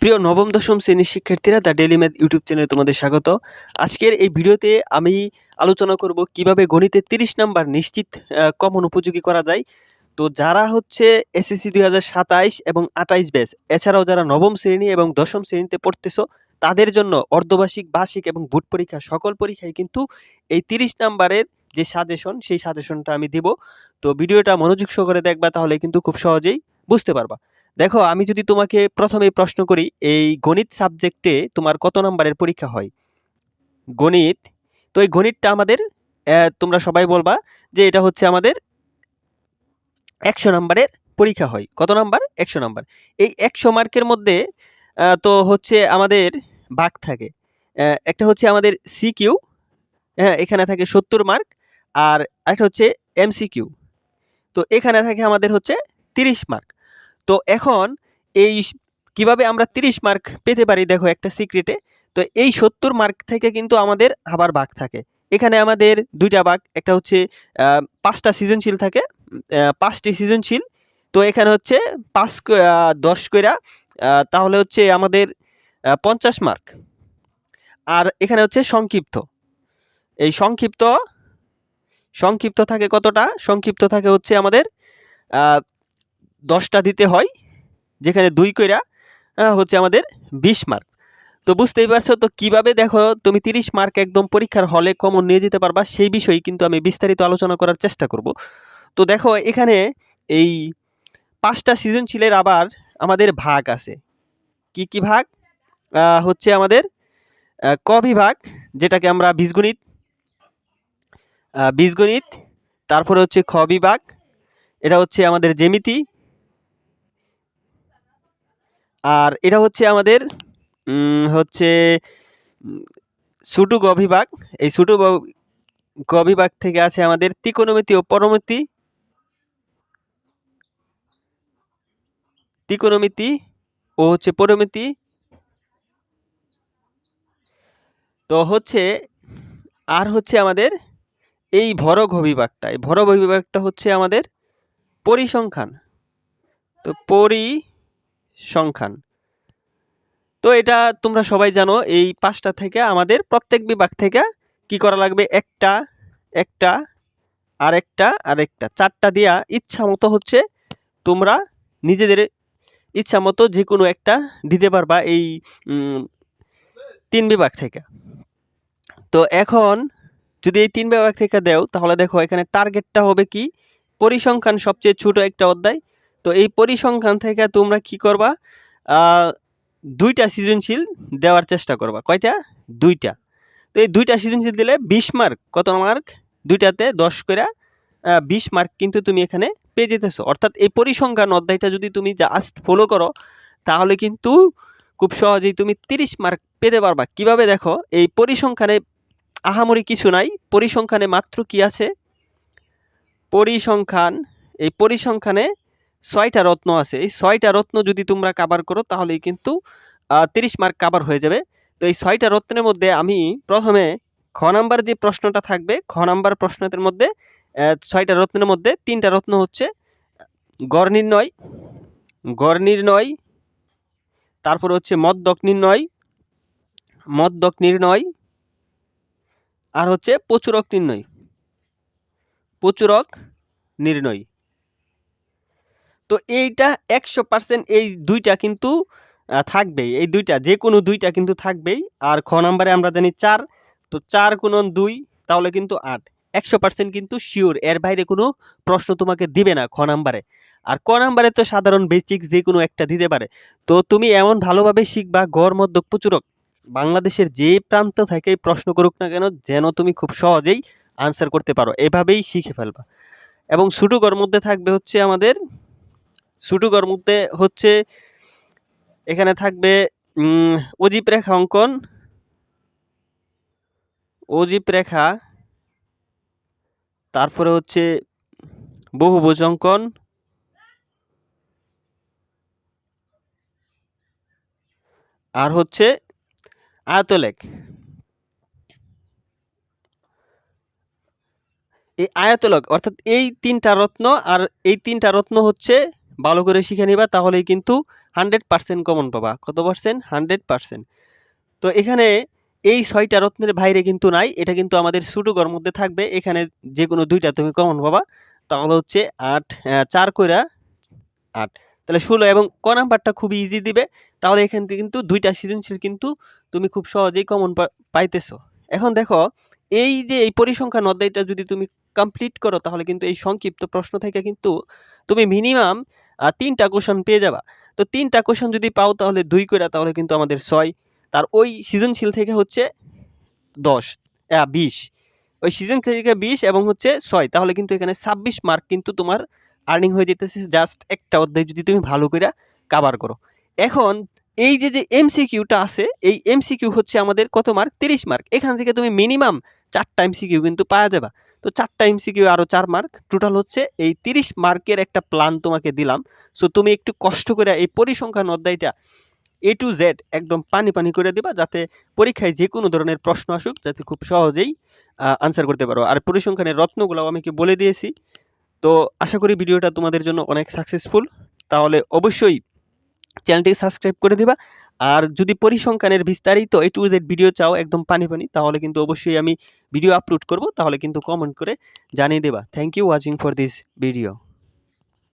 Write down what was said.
প্রিয় নবম দশম শ্রেণীর শিক্ষার্থীরা, দ্য ডেইলি ম্যাথ ইউটিউব চ্যানেলে তোমাদের স্বাগত। আজকের এই ভিডিওতে আমি আলোচনা করব কিভাবে গণিতে 30 নাম্বার নিশ্চিত কমন উপযোগী করা যায়। তো যারা হচ্ছে এসএসসি 2027 এবং 28 ব্যাচ, এছাড়াও যারা নবম শ্রেণী এবং দশম শ্রেণীতে পড়তেছো, তাদের জন্য অর্ধবার্ষিক, বার্ষিক এবং বুট পরীক্ষা সকল পরীক্ষায় কিন্তু এই 30 নাম্বারের যে সাজেশন, সেই সাজেশনটা আমি দিব। তো ভিডিওটা মনোযোগ সহকারে দেখবা, তাহলে কিন্তু খুব সহজেই বুঝতে পারবা। দেখো, আমি যদি তোমাকে প্রথমে প্রশ্ন করি, এই গণিত সাবজেক্টে তোমার কত নাম্বারের পরীক্ষা হয়? গণিত। তো এই গণিতটা আমাদের তোমরা সবাই বলবা যে এটা হচ্ছে আমাদের 100 নাম্বারের পরীক্ষা হয়। কত নাম্বার? 100 নাম্বার। এই 100 মার্কের মধ্যে তো হচ্ছে আমাদের ভাগ থাকে। একটা হচ্ছে আমাদের সিকিউ, হ্যাঁ, এখানে থাকে 70 মার্ক। আর আরেকটা হচ্ছে এমসিকিউ। তো এখানে থাকে আমাদের হচ্ছে 30 মার্ক। তো এখন এই কিভাবে আমরা 30 মার্ক পেতে পারি, দেখো একটা সিক্রেটে। তো এই 70 মার্ক থেকে কিন্তু আমাদের আবার ভাগ থাকে। এখানে আমাদের দুইটা ভাগ, একটা হচ্ছে 5টা সৃজনশীল থাকে, 5টি সৃজনশীল। তো এখানে হচ্ছে 10 কইরা, তাহলে হচ্ছে আমাদের 50 মার্ক। আর এখানে হচ্ছে সংক্ষিপ্ত। এই সংক্ষিপ্ত থাকে কতটা? সংক্ষিপ্ত থাকে হচ্ছে আমাদের 10টা দিতে হয়, যেখানে 2 কইরা হচ্ছে আমাদের 20 মার্ক। তো বুঝতেই পারছো তো কিভাবে দেখো তুমি 30 মার্ক একদম পরীক্ষার হলে কমন নিয়ে যেতে পারবা, সেই বিষয়ে কিন্তু আমি বিস্তারিত আলোচনা করার চেষ্টা করব। তো দেখো, এখানে এই 5টা সৃজনশীলের আবার আমাদের ভাগ আছে। কি কি ভাগ? হচ্ছে আমাদের ক বিভাগ, যেটাকে আমরা বীজগণিত। তারপরে হচ্ছে খ বিভাগ, এটা হচ্ছে আমাদের জ্যামিতি। আর এটা হচ্ছে আমাদের হচ্ছে ছোট গ বিভাগ। এই ছোট গ বিভাগ থেকে আছে আমাদের ত্রিকোণমিতি ও পরমিতি, ত্রিকোণমিতি ও হচ্ছে পরমিতি। তো হচ্ছে আর হচ্ছে আমাদের এই ভর ঘ বিভাগটা, এই ভর ঘ বিভাগটা হচ্ছে আমাদের পরিসংখ্যান। তো পরিসংখ্যান, তো এটা তোমরা সবাই জানো। এই 5টা থেকে আমাদের প্রত্যেক বিভাগ থেকে কি করা লাগবে? একটা একটা আরেকটা আরেকটা 4টা দিয়া ইচ্ছা মতো হচ্ছে তোমরা নিজেদের ইচ্ছা মতো যে কোনো একটা দিতে পারবা এই 3 বিভাগ থেকে। তো এখন যদি এই 3 বিভাগ থেকে দেও, তাহলে দেখো এখানে টার্গেটটা হবে কি? পরিসংখ্যান সবচেয়ে ছোট একটা অধ্যায়। তো এই পরিসংখ্যান থেকে তোমরা কি করবা? 2টা সৃজনশীল দেওয়ার চেষ্টা করবা। কয়টা? 2টা। তো এই 2টা সৃজনশীল দিলে 20 মার্ক। কত মার্ক? 2টাতে 10 করে 20 মার্ক কিন্তু তুমি এখানে পেয়ে যেতেছো। অর্থাৎ এই পরিসংখ্যান অধ্যায়টা যদি তুমি জাস্ট ফলো করো, তাহলে কিন্তু খুব সহজেই তুমি 30 মার্ক পেতে পারবা। কিভাবে? দেখো, এই পরিসংখ্যানে আহামরি কিছু নাই। পরিসংখ্যানে মাত্র কি আছে? এই পরিসংখ্যানে 6টা রত্ন আছে। এই 6টা রত্ন যদি তোমরা কভার করো, তাহলেই কিন্তু 30 মার্ক কভার হয়ে যাবে। তো এই 6টা রত্নের মধ্যে আমি প্রথমে খ নাম্বার যে প্রশ্নটা থাকবে, খ নাম্বার প্রশ্নের মধ্যে 6টা রত্নের মধ্যে 3টা রত্ন হচ্ছে গড় নির্ণয়, তারপর হচ্ছে মদ্যক নির্ণয়, আর হচ্ছে প্রচুরক নির্ণয়। তো এইটা 100% এই 2টা কিন্তু থাকবেই। এই 2টা, যে কোনো 2টা কিন্তু থাকবেই। আর খ নাম্বারে আমরা জানি 4, তো 4 গুণন 2, তাহলে কিন্তু 8। 100% কিন্তু শিওর, এর বাইরে কোনো প্রশ্ন তোমাকে দিবে না খ নাম্বারে। আর ক নাম্বারে তো সাধারণ বেসিক যে কোনো একটা দিতে পারে। তো তুমি এমন ভালোভাবে শিখবা, গড় মধ্যক প্রচুরক বাংলাদেশের যে প্রান্ত থেকে প্রশ্ন করুক না কেন, যেন তুমি খুব সহজেই আনসার করতে পারো, এভাবেই শিখে ফেলবা। এবং ছোট গড় মধ্যে থাকবে হচ্ছে আমাদের ছোটগড় মধ্যে হচ্ছে এখানে থাকবে অজীব রেখা অঙ্কন, তারপরে হচ্ছে বহুভুজ অঙ্কন, আর হচ্ছে আয়তলেখ। এই আয়তলেখ অর্থাৎ এই 3টা রত্ন, আর এই 3টা রত্ন হচ্ছে ভালো করে শিখে নিবা, তাহলেই কিন্তু 100% কমন পাবা। কত পার্সেন্ট? 100%। তো এখানে এই ৬টা রত্নের বাইরে কিন্তু নাই। এটা কিন্তু আমাদের সুডোকুর মধ্যে থাকবে। এখানে যেকোনো ২টা তুমি কমন পাবা। তাহলে হচ্ছে ৮ ৪ কইরা ৮, তাহলে ১৬ এবং ক নাম্বারটা খুবই ইজি দিবে। তাহলে এখান থেকে কিন্তু ২টা সৃজনশীল কিন্তু তুমি খুব সহজেই কমন পাইতেছো। এখন দেখো, এই যে এই পরিসংখ্যান অধ্যায়টা যদি তুমি কমপ্লিট করো, তাহলে কিন্তু এই সংক্ষিপ্ত প্রশ্ন থেকে কিন্তু তুমি মিনিমাম ৩টা কোয়েশ্চন পেয়ে যাবা। তো ৩টা কোয়েশ্চন যদি পাও তাহলে ২ কইরা, তাহলে কিন্তু আমাদের ৬। তার ওই সৃজনশীল থেকে হচ্ছে ১০ ২০, ওই সৃজনশীল থেকে ২০ এবং হচ্ছে ৬, তাহলে কিন্তু এখানে ২৬ মার্ক কিন্তু তোমার আর্নিং হয়ে যেতেছে জাস্ট একটা অধ্যায় যদি তুমি ভালো কইরা কভার করো। এখন এই যে এমসিকিউটা আছে, এই এমসিকিউ হচ্ছে আমাদের কত মার্ক? ৩০ মার্ক। এখান থেকে তুমি মিনিমাম ৪টা এমসিকিউ কিন্তু পাওয়া যাবা। তো ৪টা এমসিকিউ আরো ৪ মার্ক, টোটাল হচ্ছে এই ৩০ মার্কের একটা প্ল্যান তোমাকে দিলাম। সো তুমি একটু কষ্ট করে এই পরিসংখ্যান অধ্যায়টা A to Z একদম পানি করে দিবা, যাতে পরীক্ষায় যেকোনো ধরনের প্রশ্ন আসুক যাতে খুব সহজেই আনসার করতে পারো। আর পরিসংখ্যানের রত্নগুলাও আমি বলে দিয়েছি। তো আশা করি ভিডিওটা তোমাদের জন্য অনেক সাকসেসফুল। তাহলে অবশ্যই চ্যানেলটি সাবস্ক্রাইব করে দিবা। আর যদি পরিসংখ্যানের বিস্তারিত A to Z ভিডিও চাও একদম পানি, তাহলে কিন্তু অবশ্যই আমি ভিডিও আপলোড করব। তাহলে কিন্তু কমেন্ট করে জানিয়ে দিবা। Thank you watching for this video.